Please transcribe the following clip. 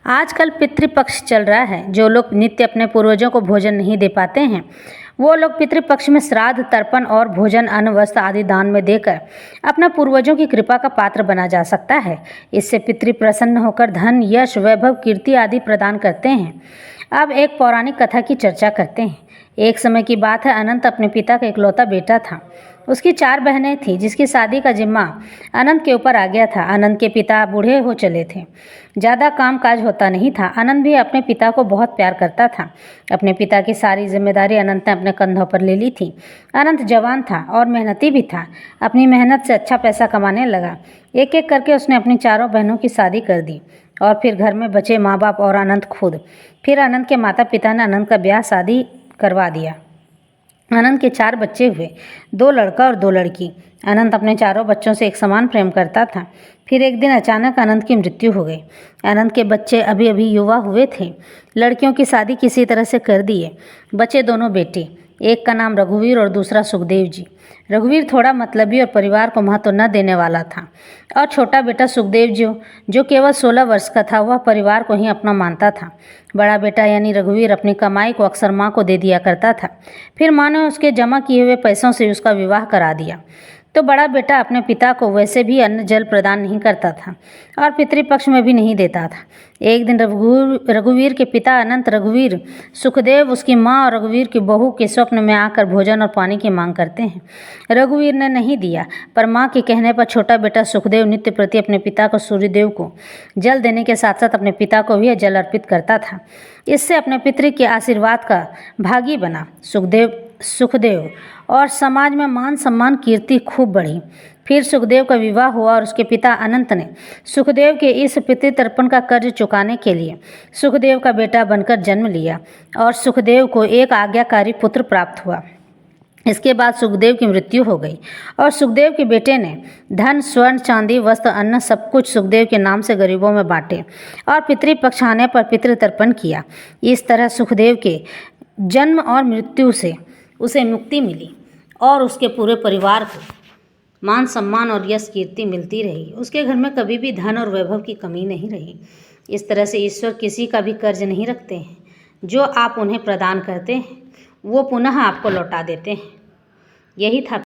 आजकल पितृपक्ष चल रहा है। जो लोग नित्य अपने पूर्वजों को भोजन नहीं दे पाते हैं, वो लोग पितृपक्ष में श्राद्ध, तर्पण और भोजन, अन्न, वस्त्र आदि दान में देकर अपने पूर्वजों की कृपा का पात्र बना जा सकता है। इससे पितृ प्रसन्न होकर धन, यश, वैभव, कीर्ति आदि प्रदान करते हैं। अब एक पौराणिक कथा की चर्चा करते हैं। एक समय की बात है, अनंत अपने पिता का इकलौता बेटा था। उसकी 4 बहनें थीं, जिसकी शादी का जिम्मा अनंत के ऊपर आ गया था। अनंत के पिता बूढ़े हो चले थे, ज़्यादा काम काज होता नहीं था। अनंत भी अपने पिता को बहुत प्यार करता था। अपने पिता की सारी जिम्मेदारी अनंत ने अपने कंधों पर ले ली थी। अनंत जवान था और मेहनती भी था। अपनी मेहनत से अच्छा पैसा कमाने लगा। एक एक करके उसने अपनी 4 बहनों की शादी कर दी और फिर घर में बचे माँ बाप और अनंत खुद। फिर अनंत के माता पिता ने अनंत का ब्याह शादी करवा दिया। अनंत के 4 बच्चे हुए, 2 लड़का और 2 लड़की। अनंत अपने चारों बच्चों से एक समान प्रेम करता था। फिर एक दिन अचानक अनंत की मृत्यु हो गई। अनंत के बच्चे अभी अभी युवा हुए थे। लड़कियों की शादी किसी तरह से कर दिए। बचे 2 बेटे, एक का नाम रघुवीर और दूसरा सुखदेव जी। रघुवीर थोड़ा मतलबी और परिवार को महत्व न देने वाला था, और छोटा बेटा सुखदेव जो केवल 16 वर्ष का था, वह परिवार को ही अपना मानता था। बड़ा बेटा यानी रघुवीर अपनी कमाई को अक्सर माँ को दे दिया करता था। फिर माँ ने उसके जमा किए हुए पैसों से उसका विवाह करा दिया। तो बड़ा बेटा अपने पिता को वैसे भी अन्न जल प्रदान नहीं करता था और पितृपक्ष में भी नहीं देता था। एक दिन रघुवीर के पिता अनंत, रघुवीर, सुखदेव, उसकी माँ और रघुवीर की बहू के स्वप्न में आकर भोजन और पानी की मांग करते हैं। रघुवीर ने नहीं दिया, पर माँ के कहने पर छोटा बेटा सुखदेव नित्य प्रति अपने पिता को, सूर्यदेव को, जल देने के साथ साथ अपने पिता को भी जल अर्पित करता था। इससे अपने पितृ के आशीर्वाद का भागी बना सुखदेव और समाज में मान सम्मान, कीर्ति खूब बढ़ी। फिर सुखदेव का विवाह हुआ और उसके पिता अनंत ने सुखदेव के इस पितृतर्पण का कर्ज चुकाने के लिए सुखदेव का बेटा बनकर जन्म लिया और सुखदेव को एक आज्ञाकारी पुत्र प्राप्त हुआ। इसके बाद सुखदेव की मृत्यु हो गई और सुखदेव के बेटे ने धन, स्वर्ण, चांदी, वस्त्र, अन्न सब कुछ सुखदेव के नाम से गरीबों में बांटे और पितृपक्ष आने पर पितृतर्पण किया। इस तरह सुखदेव के जन्म और मृत्यु से उसे मुक्ति मिली और उसके पूरे परिवार को मान सम्मान और यश, कीर्ति मिलती रही। उसके घर में कभी भी धन और वैभव की कमी नहीं रही। इस तरह से ईश्वर किसी का भी कर्ज नहीं रखते हैं। जो आप उन्हें प्रदान करते हैं, वो पुनः आपको लौटा देते हैं। यही था